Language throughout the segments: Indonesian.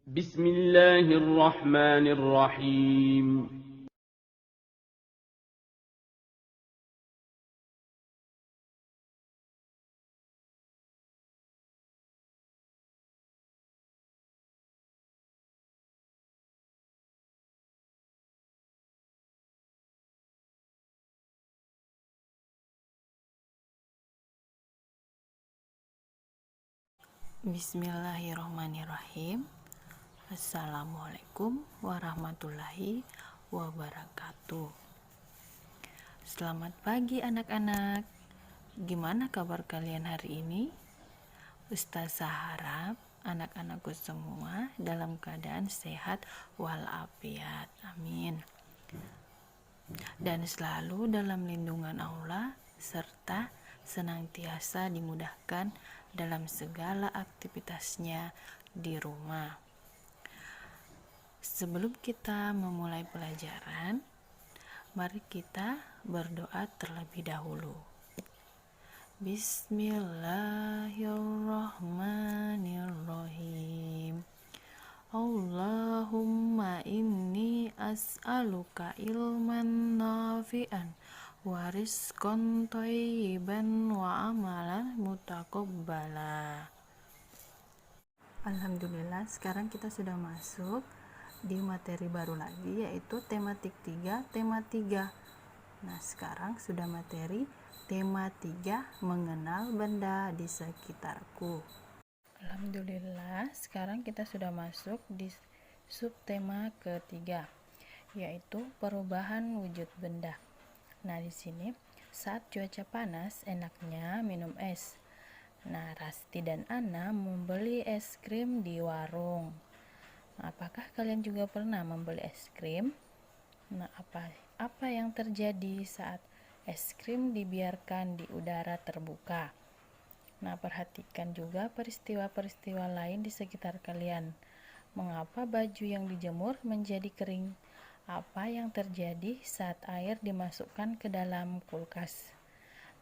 بسم الله الرحمن الرحيم. Bismillahirrahmanirrahim. Assalamualaikum warahmatullahi wabarakatuh. Selamat pagi anak-anak. Gimana kabar kalian hari ini? Ustazah harap anak-anakku semua dalam keadaan sehat walafiat. Amin. Dan selalu dalam lindungan Allah serta senantiasa dimudahkan dalam segala aktivitasnya di rumah. Sebelum kita memulai pelajaran, mari kita berdoa terlebih dahulu. Bismillahirrahmanirrahim. Allahumma inni as'aluka ilman nafi'an wa rizqan thayyiban wa amalan mutaqabbala. Alhamdulillah, sekarang kita sudah masuk di materi baru lagi, yaitu tematik 3, tema 3. Nah, sekarang sudah materi tema 3, mengenal benda di sekitarku. Alhamdulillah, sekarang kita sudah masuk di subtema ketiga, yaitu perubahan wujud benda. Nah, di sini saat cuaca panas enaknya minum es. Nah, Rasti dan Ana membeli es krim di warung. Apakah kalian juga pernah membeli es krim? Nah, apa yang terjadi saat es krim dibiarkan di udara terbuka? Nah, perhatikan juga peristiwa-peristiwa lain di sekitar kalian. Mengapa baju yang dijemur menjadi kering? Apa yang terjadi saat air dimasukkan ke dalam kulkas?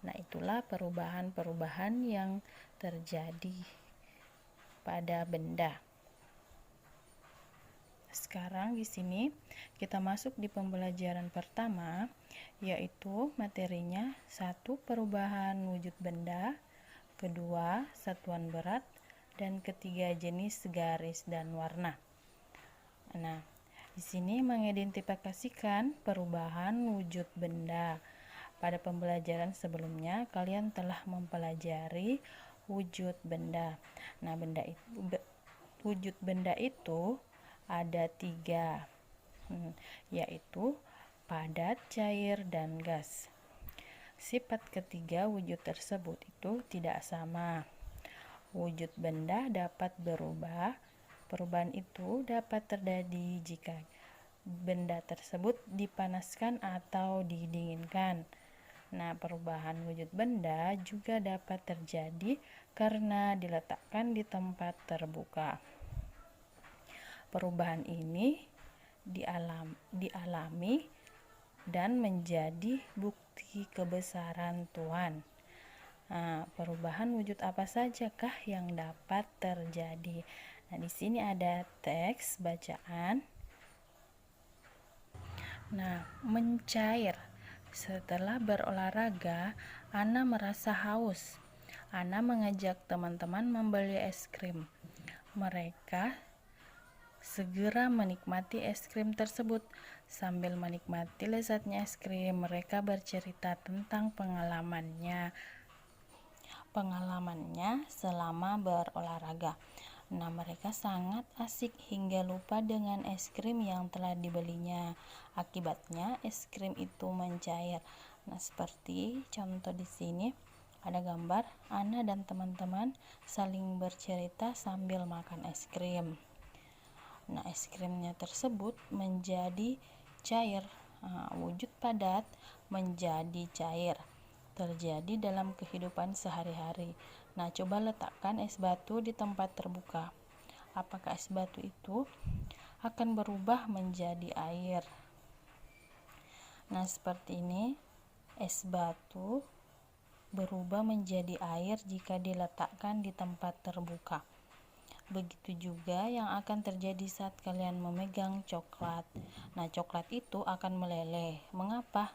Nah, itulah perubahan-perubahan yang terjadi pada benda. Sekarang di sini kita masuk di pembelajaran pertama, yaitu materinya 1. Perubahan wujud benda, 2. Satuan berat, dan 3. Jenis garis dan warna. Nah, di sini mengidentifikasikan perubahan wujud benda. Pada pembelajaran sebelumnya kalian telah mempelajari wujud benda. Nah, wujud benda itu ada 3, yaitu padat, cair, dan gas. Sifat ketiga wujud tersebut itu tidak sama. Wujud benda dapat berubah. Perubahan itu dapat terjadi jika benda tersebut dipanaskan atau didinginkan. Nah, perubahan wujud benda juga dapat terjadi karena diletakkan di tempat terbuka. Perubahan ini dialami dan menjadi bukti kebesaran Tuhan. Nah, perubahan wujud apa sajakah yang dapat terjadi? Nah, di sini ada teks bacaan. Nah, mencair. Setelah berolahraga, Ana merasa haus. Ana mengajak teman-teman membeli es krim. Mereka segera menikmati es krim tersebut. Sambil menikmati lezatnya es krim, mereka bercerita tentang pengalamannya selama berolahraga. Nah, mereka sangat asik hingga lupa dengan es krim yang telah dibelinya. Akibatnya es krim itu mencair. Nah, seperti contoh di sini ada gambar Ana dan teman-teman saling bercerita sambil makan es krim. Nah, es krimnya tersebut menjadi cair. Wujud padat menjadi cair terjadi dalam kehidupan sehari-hari. Nah, coba letakkan es batu di tempat terbuka. Apakah es batu itu akan berubah menjadi air? Nah, seperti ini, es batu berubah menjadi air jika diletakkan di tempat terbuka. Begitu juga yang akan terjadi saat kalian memegang coklat. Nah, coklat itu akan meleleh. Mengapa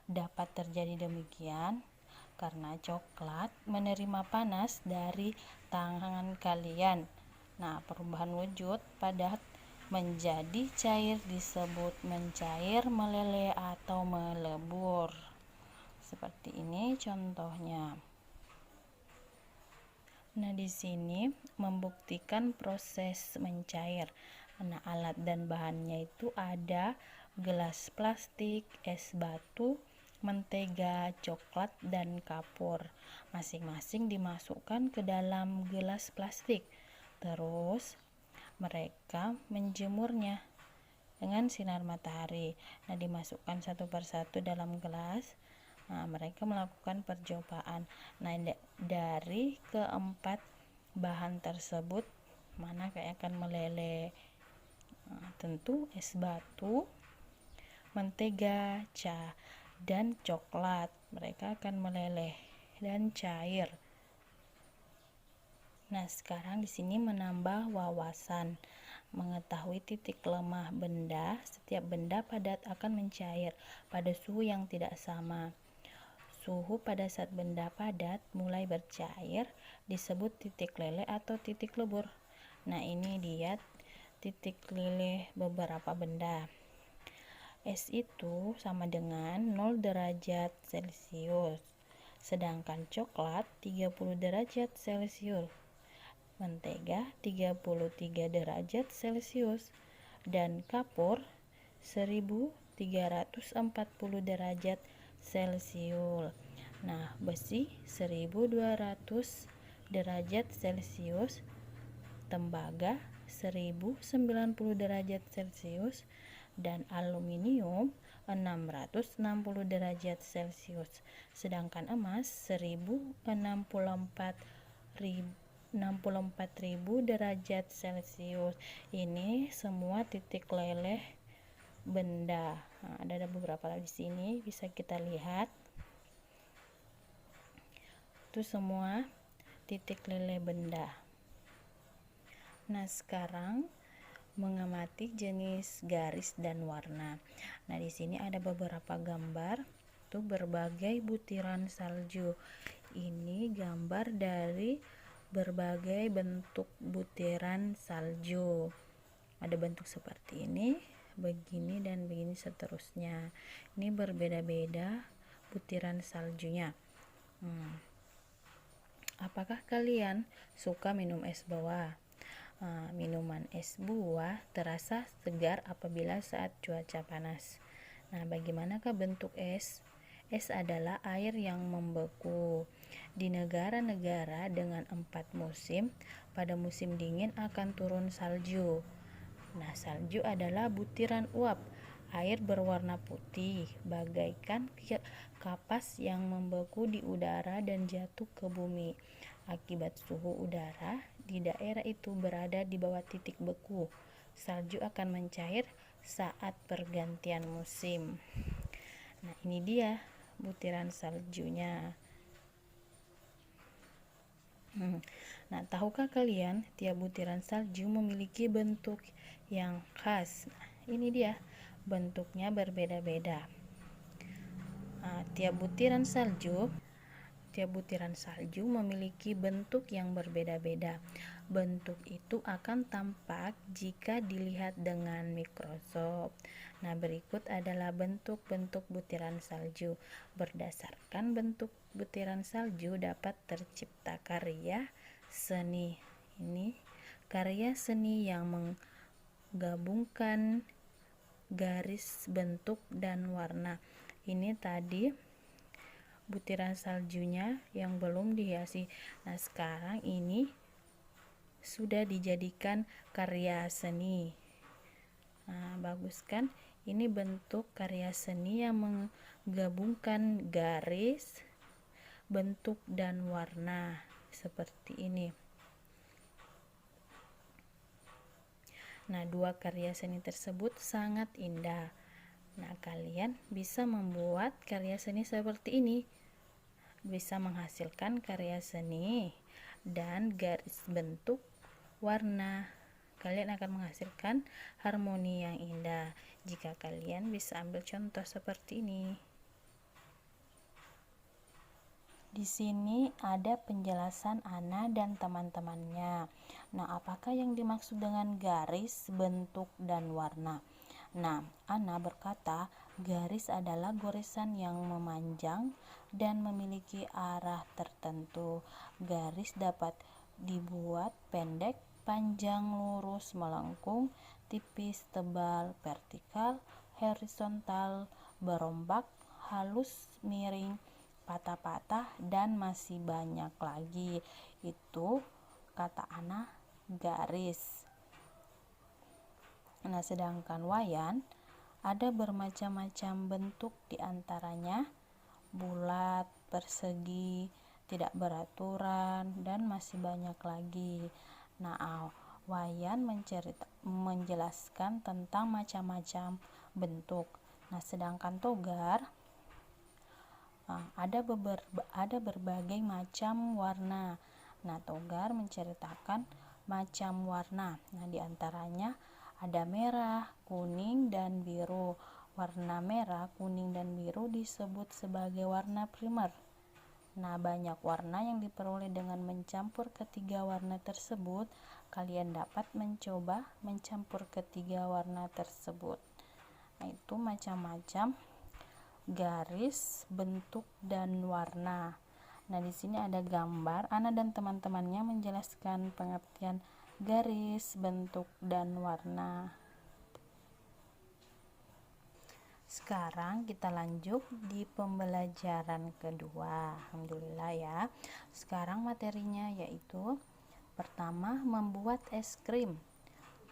dapat terjadi demikian? Karena coklat menerima panas dari tangan kalian. Nah, perubahan wujud pada menjadi cair disebut mencair, meleleh, atau melebur. Seperti ini contohnya. Nah, di sini membuktikan proses mencair. Nah, alat dan bahannya itu ada gelas plastik, es batu, mentega, coklat, dan kapur. Masing-masing dimasukkan ke dalam gelas plastik. Terus mereka menjemurnya dengan sinar matahari. Nah, dimasukkan satu persatu dalam gelas. Nah, mereka melakukan percobaan. Nah, dari keempat bahan tersebut mana yang akan meleleh? Nah, tentu es batu, mentega, dan coklat. Mereka akan meleleh dan cair. Nah, sekarang di sini menambah wawasan mengetahui titik lemah benda. Setiap benda padat akan mencair pada suhu yang tidak sama. Suhu pada saat benda padat mulai bercair disebut titik leleh atau titik lebur. Nah, ini dia titik leleh beberapa benda. Es itu sama dengan 0 derajat Celcius, sedangkan coklat 30 derajat Celcius, mentega 33 derajat Celcius, dan kapur 1340 derajat Celcius. Nah, besi 1200 derajat Celcius, tembaga 1090 derajat Celcius, dan aluminium 660 derajat Celcius. Sedangkan emas 64.000 derajat Celcius. Ini semua titik leleh benda. Nah, ada beberapa di sini bisa kita lihat. Itu semua titik leleh benda. Nah, sekarang mengamati jenis garis dan warna. Nah, di sini ada beberapa gambar. Itu berbagai butiran salju. Ini gambar dari berbagai bentuk butiran salju. Ada bentuk seperti ini, begini, dan begini seterusnya. Ini berbeda-beda butiran saljunya. Apakah kalian suka minum es buah? Minuman es buah terasa segar apabila saat cuaca panas. Nah, bagaimanakah bentuk es? Es adalah air yang membeku. Di negara-negara dengan 4 musim, pada musim dingin akan turun salju. Nah, salju adalah butiran uap. Air berwarna putih, bagaikan kapas yang membeku di udara dan jatuh ke bumi. Akibat suhu udara di daerah itu berada di bawah titik beku, salju akan mencair saat pergantian musim. Nah, ini dia butiran saljunya. Nah, tahukah kalian tiap butiran salju memiliki bentuk yang khas? Nah, ini dia, bentuknya berbeda-beda. Nah, tiap butiran salju memiliki bentuk yang berbeda-beda. Bentuk itu akan tampak jika dilihat dengan mikroskop. Nah, berikut adalah bentuk-bentuk butiran salju. Berdasarkan bentuk butiran salju dapat tercipta karya seni. Ini karya seni yang menggabungkan garis, bentuk, dan warna. Ini tadi butiran saljunya yang belum dihiasi. Nah, sekarang ini sudah dijadikan karya seni. Nah, bagus kan? Ini bentuk karya seni yang menggabungkan garis, bentuk, dan warna seperti ini. Nah, dua karya seni tersebut sangat indah. Nah, kalian bisa membuat karya seni seperti ini. Bisa menghasilkan karya seni dan garis bentuk warna. Kalian akan menghasilkan harmoni yang indah jika kalian bisa ambil contoh seperti ini. Di sini ada penjelasan Ana dan teman-temannya. Nah, apakah yang dimaksud dengan garis, bentuk, dan warna? Nah, Ana berkata, garis adalah goresan yang memanjang dan memiliki arah tertentu. Garis dapat dibuat pendek, panjang, lurus, melengkung, tipis, tebal, vertikal, horizontal, berombak, halus, miring, patah-patah, dan masih banyak lagi. Itu kata Ana garis. Nah, sedangkan wayan ada bermacam-macam bentuk, diantaranya bulat, persegi, tidak beraturan, dan masih banyak lagi. Nah, wayan menjelaskan tentang macam-macam bentuk. Nah, sedangkan togar ada berbagai macam warna. Nah, togar menceritakan macam warna. Nah, diantaranya ada merah, kuning, dan biru. Warna merah, kuning, dan biru disebut sebagai warna primer. Nah, banyak warna yang diperoleh dengan mencampur ketiga warna tersebut. Kalian dapat mencoba mencampur ketiga warna tersebut. Nah, itu macam-macam garis, bentuk, dan warna. Nah, di sini ada gambar. Ana dan teman-temannya menjelaskan pengertian garis, bentuk, dan warna. Sekarang kita lanjut di pembelajaran kedua. Alhamdulillah ya. Sekarang materinya yaitu pertama, membuat es krim.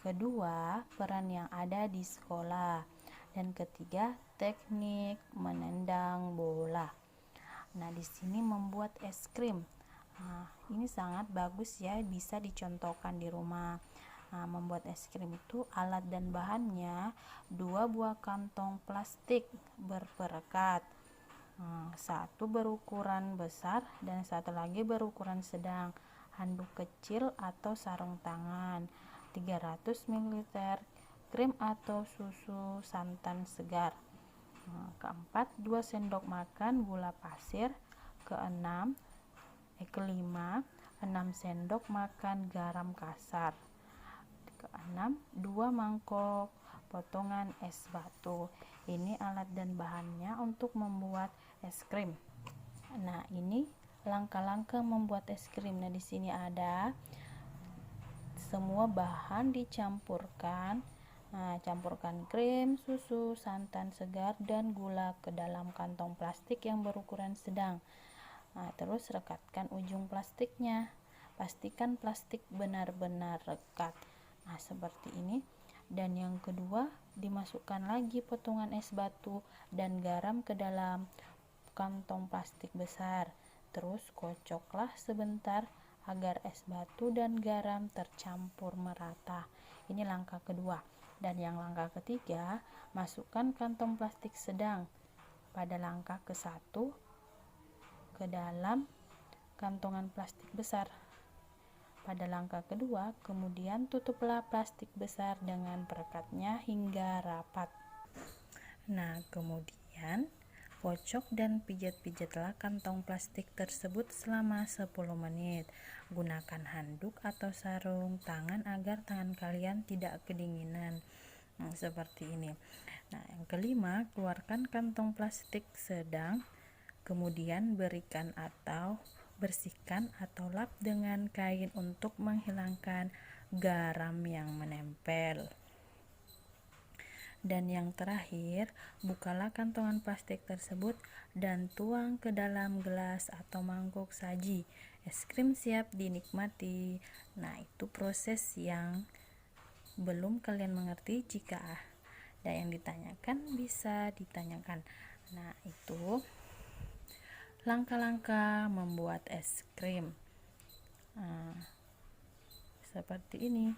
Kedua, peran yang ada di sekolah. Dan ketiga, teknik menendang bola. Nah, di sini membuat es krim. Nah, ini sangat bagus ya, bisa dicontohkan di rumah. Nah, membuat es krim itu alat dan bahannya 2 buah kantong plastik berperekat. Satu berukuran besar dan satu lagi berukuran sedang. Handuk kecil atau sarung tangan. 300 ml krim atau susu santan segar. Keempat, 2 sendok makan gula pasir. Kelima, 6 sendok makan garam kasar. Keenam, 2 mangkok potongan es batu. Ini alat dan bahannya untuk membuat es krim. Nah, ini langkah-langkah membuat es krim. Nah, di sini ada semua bahan dicampurkan. Nah, campurkan krim, susu, santan segar, dan gula ke dalam kantong plastik yang berukuran sedang. Nah, terus rekatkan ujung plastiknya. Pastikan plastik benar-benar rekat. Nah, seperti ini. Dan yang kedua, dimasukkan lagi potongan es batu dan garam ke dalam kantong plastik besar. Terus kocoklah sebentar agar es batu dan garam tercampur merata. Ini langkah kedua. Dan yang langkah ketiga, masukkan kantong plastik sedang pada langkah ke-1 ke dalam kantongan plastik besar. Pada langkah kedua, kemudian tutuplah plastik besar dengan perekatnya hingga rapat. Nah, kemudian kocok dan pijat-pijatlah kantong plastik tersebut selama 10 menit. Gunakan handuk atau sarung tangan agar tangan kalian tidak kedinginan. Nah, seperti ini. Nah, yang kelima, keluarkan kantong plastik sedang, kemudian bersihkan atau lap dengan kain untuk menghilangkan garam yang menempel. Dan yang terakhir, bukalah kantongan plastik tersebut dan tuang ke dalam gelas atau mangkuk saji. Es krim siap dinikmati. Nah, itu proses yang belum kalian mengerti. Jika ada yang ditanyakan, bisa ditanyakan. Nah, itu langkah-langkah membuat es krim. Seperti ini.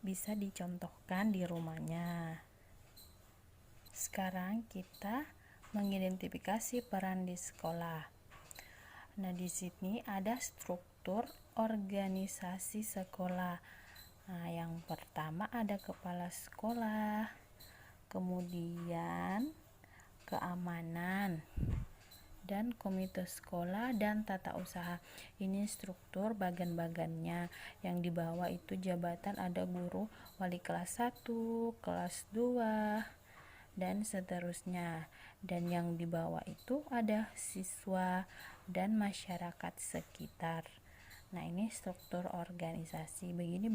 Bisa dicontohkan di rumahnya. Sekarang kita mengidentifikasi peran di sekolah. Nah, di sini ada struktur organisasi sekolah. Nah, yang pertama ada kepala sekolah, kemudian keamanan, dan komite sekolah dan tata usaha. Ini struktur bagian-bagiannya. Yang di bawah itu jabatan ada guru, wali kelas 1, kelas 2, dan seterusnya. Dan yang di bawah itu ada siswa dan masyarakat sekitar. Nah, ini struktur organisasi. Begini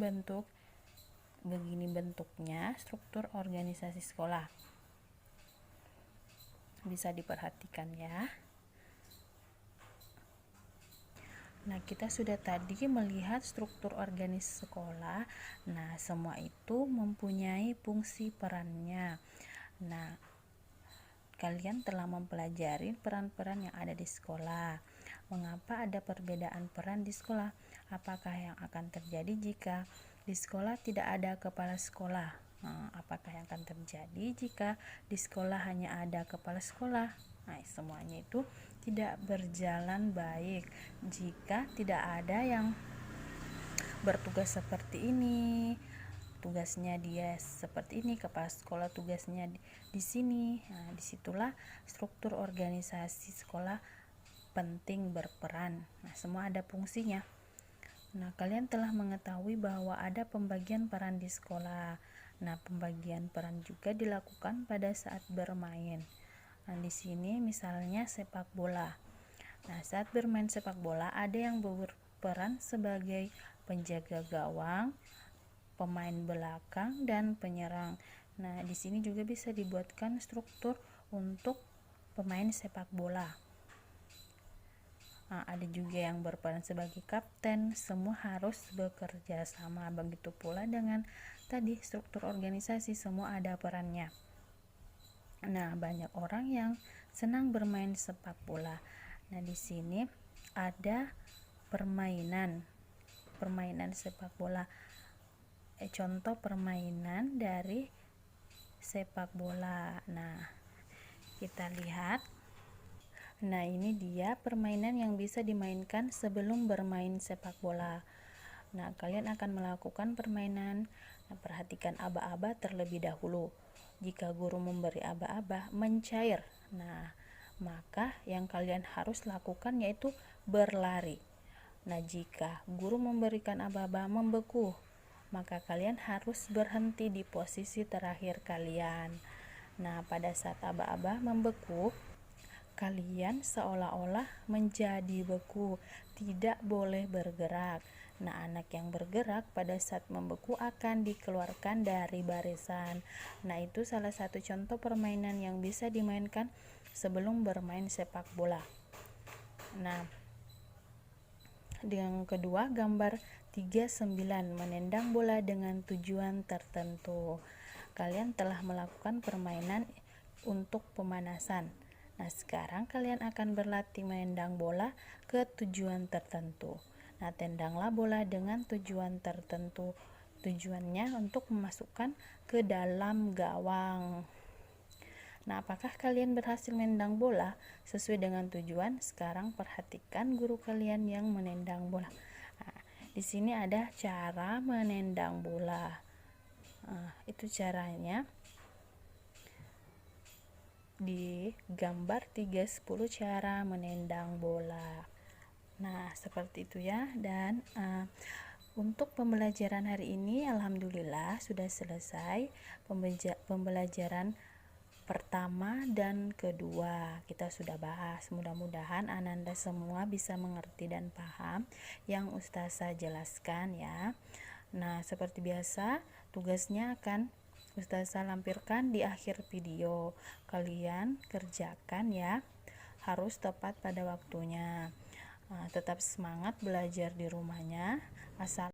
bentuknya struktur organisasi sekolah. Bisa diperhatikan ya. Nah, kita sudah tadi melihat struktur organisasi sekolah. Nah, semua itu mempunyai fungsi perannya. Nah, kalian telah mempelajari peran-peran yang ada di sekolah. Mengapa ada perbedaan peran di sekolah? Apakah yang akan terjadi jika di sekolah tidak ada kepala sekolah? Apakah yang akan terjadi jika di sekolah hanya ada kepala sekolah? Nah, semuanya itu tidak berjalan baik jika tidak ada yang bertugas seperti ini. Tugasnya dia seperti ini, kepala sekolah tugasnya di sini. Nah, disitulah struktur organisasi sekolah penting berperan. Nah, semua ada fungsinya. Nah, kalian telah mengetahui bahwa ada pembagian peran di sekolah. Nah, pembagian peran juga dilakukan pada saat bermain. Nah, di sini misalnya sepak bola. Nah, saat bermain sepak bola ada yang berperan sebagai penjaga gawang, pemain belakang, dan penyerang. Nah, di sini juga bisa dibuatkan struktur untuk pemain sepak bola. Nah, ada juga yang berperan sebagai kapten. Semua harus bekerja sama. Begitu pula dengan tadi struktur organisasi, semua ada perannya. Nah, banyak orang yang senang bermain sepak bola. Nah, di sini ada permainan sepak bola. Contoh permainan dari sepak bola. Nah, kita lihat. Nah, ini dia permainan yang bisa dimainkan sebelum bermain sepak bola. Nah, kalian akan melakukan permainan. Nah, perhatikan aba-aba terlebih dahulu. Jika guru memberi aba-aba mencair, nah, maka yang kalian harus lakukan yaitu berlari. Nah, jika guru memberikan aba-aba membeku, maka kalian harus berhenti di posisi terakhir kalian. Nah, pada saat aba-aba membeku, kalian seolah-olah menjadi beku, tidak boleh bergerak. Nah, anak yang bergerak pada saat membeku akan dikeluarkan dari barisan. Nah, itu salah satu contoh permainan yang bisa dimainkan sebelum bermain sepak bola. Nah, yang kedua, gambar 39, menendang bola dengan tujuan tertentu. Kalian telah melakukan permainan untuk pemanasan. Nah, sekarang kalian akan berlatih menendang bola ke tujuan tertentu. Nah, tendanglah bola dengan tujuan tertentu. Tujuannya untuk memasukkan ke dalam gawang. Nah, apakah kalian berhasil menendang bola sesuai dengan tujuan? Sekarang perhatikan guru kalian yang menendang bola. Nah, di sini ada cara menendang bola. Nah, itu caranya di gambar 3.10, cara menendang bola. Nah, seperti itu ya. Dan untuk pembelajaran hari ini alhamdulillah sudah selesai. Pembelajaran pertama dan kedua kita sudah bahas. Mudah-mudahan Ananda semua bisa mengerti dan paham yang Ustazah jelaskan ya. Nah, seperti biasa tugasnya akan Ustazah lampirkan di akhir video. Kalian kerjakan ya, harus tepat pada waktunya. Tetap semangat belajar di rumahnya. Asal